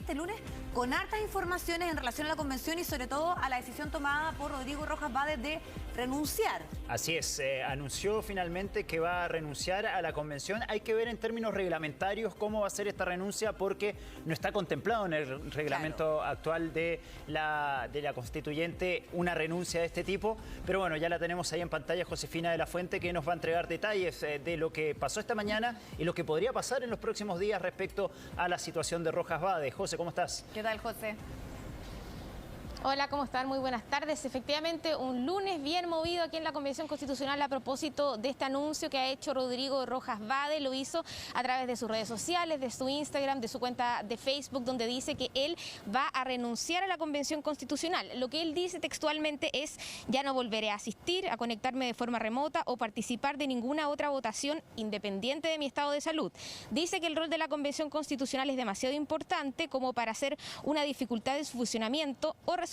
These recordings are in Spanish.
este lunes con hartas informaciones en relación a la convención y sobre todo a la decisión tomada por Rodrigo Rojas Vade de renunciar. Así es, anunció finalmente que va a renunciar a la convención. Hay que ver en términos reglamentarios cómo va a ser esta renuncia porque no está contemplado en el reglamento actual de la constituyente una renuncia de este tipo. Pero bueno, ya la tenemos ahí en pantalla, Josefina de la Fuente, que nos va a entregar detalles de lo que pasó esta mañana y lo que podría pasar en los próximos días respecto a la situación de Rojas Vade. José, ¿cómo estás? ¿Qué tal, José? Hola, ¿cómo están? Muy buenas tardes. Efectivamente, un lunes bien movido aquí en la Convención Constitucional a propósito de este anuncio que ha hecho Rodrigo Rojas Vade. Lo hizo a través de sus redes sociales, de su Instagram, de su cuenta de Facebook, donde dice que él va a renunciar a la Convención Constitucional. Lo que él dice textualmente es: ya no volveré a asistir, a conectarme de forma remota o participar de ninguna otra votación independiente de mi estado de salud. Dice que el rol de la Convención Constitucional es demasiado importante como para hacer una dificultad en su funcionamiento o resultado.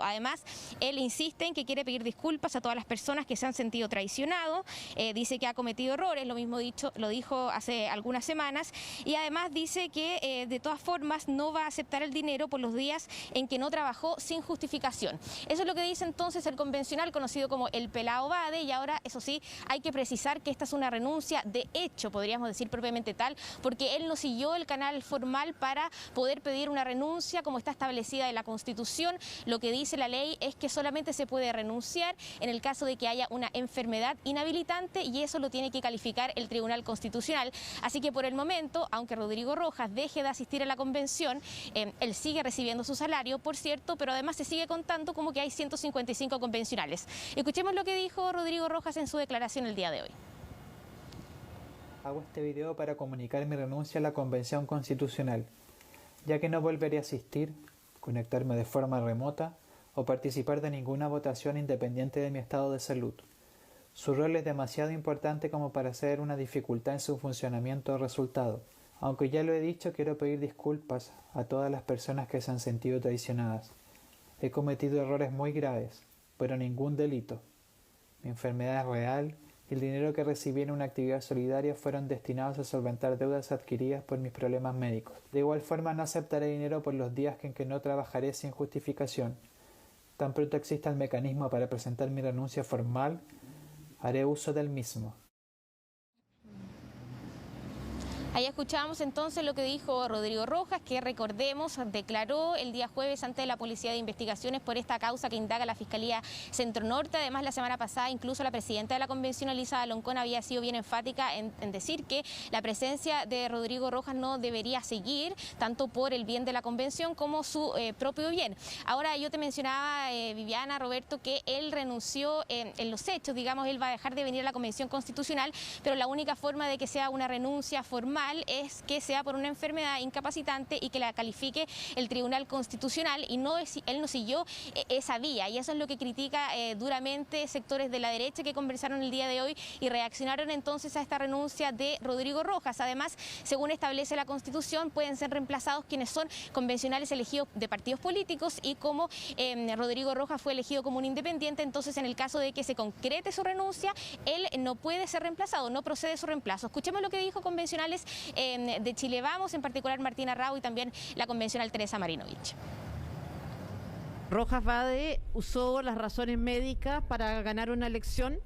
Además, él insiste en que quiere pedir disculpas a todas las personas que se han sentido traicionados. Dice que ha cometido errores, lo dijo hace algunas semanas, y además dice que de todas formas no va a aceptar el dinero por los días en que no trabajó sin justificación. Eso es lo que dice entonces el convencional conocido como el Pelao Vade, y ahora, eso sí, hay que precisar que esta es una renuncia de hecho, podríamos decir propiamente tal, porque él no siguió el canal formal para poder pedir una renuncia como está establecida en la Constitución. Lo que dice la ley es que solamente se puede renunciar en el caso de que haya una enfermedad inhabilitante, y eso lo tiene que calificar el Tribunal Constitucional. Así que por el momento, aunque Rodrigo Rojas deje de asistir a la convención, él sigue recibiendo su salario, por cierto, pero además se sigue contando como que hay 155 convencionales. Escuchemos lo que dijo Rodrigo Rojas en su declaración el día de hoy. Hago este video para comunicar mi renuncia a la Convención Constitucional, ya que no volveré a asistir, conectarme de forma remota o participar de ninguna votación independiente de mi estado de salud. Su rol es demasiado importante como para hacer una dificultad en su funcionamiento o resultado. Aunque ya lo he dicho, quiero pedir disculpas a todas las personas que se han sentido traicionadas. He cometido errores muy graves, pero ningún delito. Mi enfermedad es real y el dinero que recibí en una actividad solidaria fueron destinados a solventar deudas adquiridas por mis problemas médicos. De igual forma, no aceptaré dinero por los días en que no trabajaré sin justificación. Tan pronto exista el mecanismo para presentar mi renuncia formal, haré uso del mismo. Ahí escuchábamos entonces lo que dijo Rodrigo Rojas, que recordemos declaró el día jueves ante la Policía de Investigaciones por esta causa que indaga la Fiscalía Centro Norte. Además, la semana pasada incluso la presidenta de la Convención, Elisa Loncón, había sido bien enfática en decir que la presencia de Rodrigo Rojas no debería seguir, tanto por el bien de la Convención como su propio bien. Ahora, yo te mencionaba, Viviana, Roberto, que él renunció en los hechos, digamos, él va a dejar de venir a la Convención Constitucional, pero la única forma de que sea una renuncia formal es que sea por una enfermedad incapacitante y que la califique el Tribunal Constitucional, y él no siguió esa vía, y eso es lo que critica duramente sectores de la derecha que conversaron el día de hoy y reaccionaron entonces a esta renuncia de Rodrigo Rojas. Además, según establece la Constitución, pueden ser reemplazados quienes son convencionales elegidos de partidos políticos, y como Rodrigo Rojas fue elegido como un independiente, entonces en el caso de que se concrete su renuncia, él no puede ser reemplazado, no procede su reemplazo. Escuchemos lo que dijo convencionales de Chile Vamos, en particular Martina Rao y también la convencional Teresa Marinovich. Rojas Vade usó las razones médicas para ganar una elección.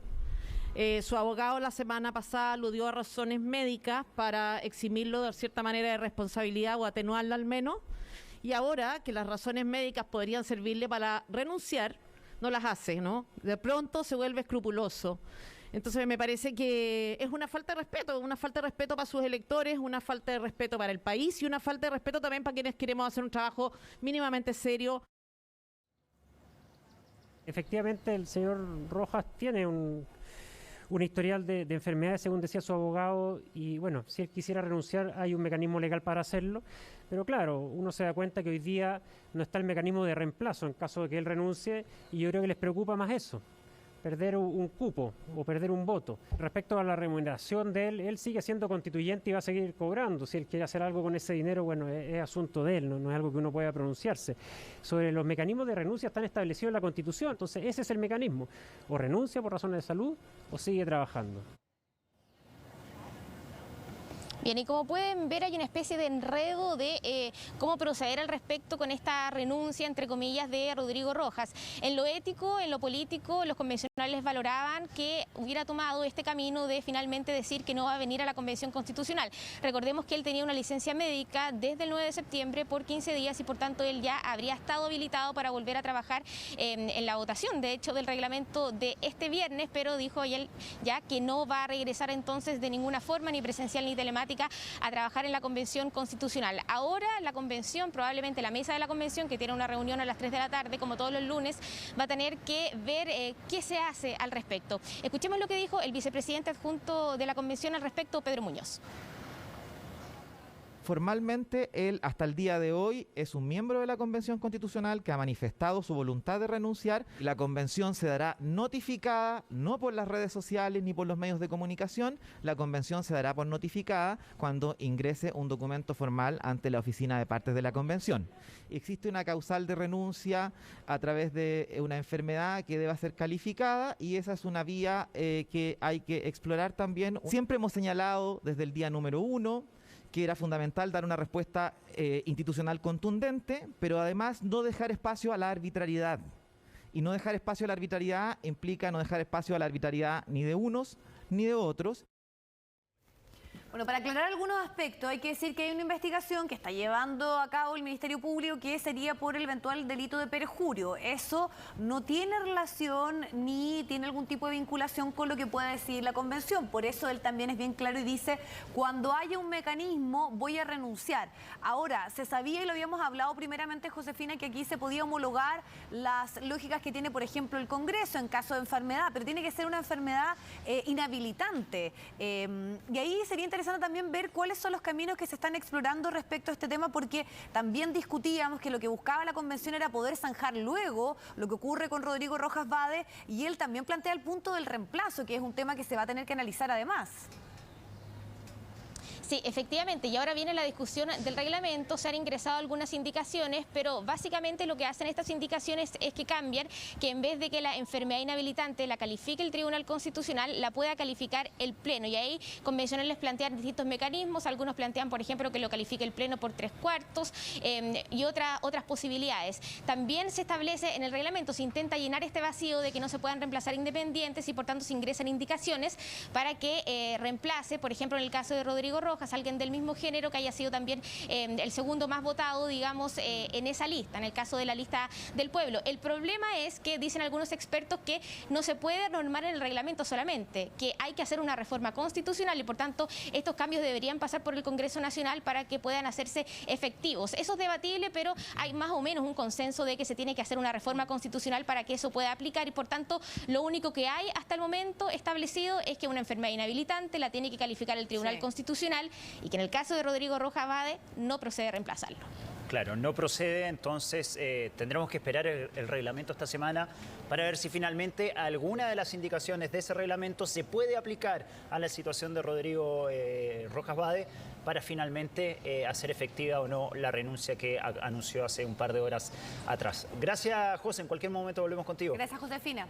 Su abogado la semana pasada aludió a razones médicas para eximirlo de cierta manera de responsabilidad o atenuarla al menos. Y ahora que las razones médicas podrían servirle para renunciar, no las hace, ¿no? De pronto se vuelve escrupuloso. Entonces me parece que es una falta de respeto para sus electores, una falta de respeto para el país y una falta de respeto también para quienes queremos hacer un trabajo mínimamente serio. Efectivamente, el señor Rojas tiene un historial de enfermedades, según decía su abogado, y bueno, si él quisiera renunciar hay un mecanismo legal para hacerlo, pero claro, uno se da cuenta que hoy día no está el mecanismo de reemplazo en caso de que él renuncie, y yo creo que les preocupa más eso, perder un cupo o perder un voto. Respecto a la remuneración de él sigue siendo constituyente y va a seguir cobrando. Si él quiere hacer algo con ese dinero, bueno, es asunto de él, no es algo que uno pueda pronunciarse. Sobre los mecanismos de renuncia están establecidos en la Constitución, entonces ese es el mecanismo. O renuncia por razones de salud o sigue trabajando. Bien, y como pueden ver, hay una especie de enredo de cómo proceder al respecto con esta renuncia, entre comillas, de Rodrigo Rojas. En lo ético, en lo político, los convencionales valoraban que hubiera tomado este camino de finalmente decir que no va a venir a la Convención Constitucional. Recordemos que él tenía una licencia médica desde el 9 de septiembre por 15 días y por tanto él ya habría estado habilitado para volver a trabajar en la votación, de hecho, del reglamento de este viernes, pero dijo él ya que no va a regresar entonces de ninguna forma, ni presencial ni telemática, a trabajar en la Convención Constitucional. Ahora la Convención, probablemente la mesa de la Convención, que tiene una reunión a las 3 de la tarde, como todos los lunes, va a tener que ver qué se hace al respecto. Escuchemos lo que dijo el vicepresidente adjunto de la Convención al respecto, Pedro Muñoz. Formalmente, él hasta el día de hoy es un miembro de la Convención Constitucional que ha manifestado su voluntad de renunciar. La convención se dará notificada, no por las redes sociales ni por los medios de comunicación. La convención se dará por notificada cuando ingrese un documento formal ante la oficina de partes de la convención. Existe una causal de renuncia a través de una enfermedad que deba ser calificada y esa es una vía que hay que explorar también. Siempre hemos señalado desde el día número 1 que era fundamental dar una respuesta institucional contundente, pero además no dejar espacio a la arbitrariedad. Y no dejar espacio a la arbitrariedad implica no dejar espacio a la arbitrariedad ni de unos ni de otros. Bueno, para aclarar algunos aspectos, hay que decir que hay una investigación que está llevando a cabo el Ministerio Público que sería por el eventual delito de perjurio. Eso no tiene relación ni tiene algún tipo de vinculación con lo que pueda decidir la Convención. Por eso él también es bien claro y dice, cuando haya un mecanismo voy a renunciar. Ahora, se sabía y lo habíamos hablado primeramente, Josefina, que aquí se podía homologar las lógicas que tiene, por ejemplo, el Congreso en caso de enfermedad, pero tiene que ser una enfermedad inhabilitante. Y ahí sería interesante también ver cuáles son los caminos que se están explorando respecto a este tema, porque también discutíamos que lo que buscaba la Convención era poder zanjar luego lo que ocurre con Rodrigo Rojas Vade, y él también plantea el punto del reemplazo, que es un tema que se va a tener que analizar además. Sí, efectivamente, y ahora viene la discusión del reglamento, se han ingresado algunas indicaciones, pero básicamente lo que hacen estas indicaciones es que cambian, que en vez de que la enfermedad inhabilitante la califique el Tribunal Constitucional, la pueda calificar el Pleno, y ahí convencionales plantean distintos mecanismos, algunos plantean, por ejemplo, que lo califique el Pleno por 3/4 y otras posibilidades. También se establece en el reglamento, se intenta llenar este vacío de que no se puedan reemplazar independientes y por tanto se ingresan indicaciones para que reemplace, por ejemplo, en el caso de Rodrigo Rojas, alguien del mismo género que haya sido también el segundo más votado, digamos, en esa lista, en el caso de la lista del pueblo. El problema es que dicen algunos expertos que no se puede normar en el reglamento solamente, que hay que hacer una reforma constitucional y por tanto estos cambios deberían pasar por el Congreso Nacional para que puedan hacerse efectivos. Eso es debatible, pero hay más o menos un consenso de que se tiene que hacer una reforma constitucional para que eso pueda aplicar y por tanto lo único que hay hasta el momento establecido es que una enfermedad inhabilitante la tiene que calificar el Tribunal Constitucional y que en el caso de Rodrigo Rojas Vade no procede reemplazarlo. Claro, no procede, entonces tendremos que esperar el reglamento esta semana para ver si finalmente alguna de las indicaciones de ese reglamento se puede aplicar a la situación de Rodrigo Rojas Vade para finalmente hacer efectiva o no la renuncia que anunció hace un par de horas atrás. Gracias, José. En cualquier momento volvemos contigo. Gracias, Josefina.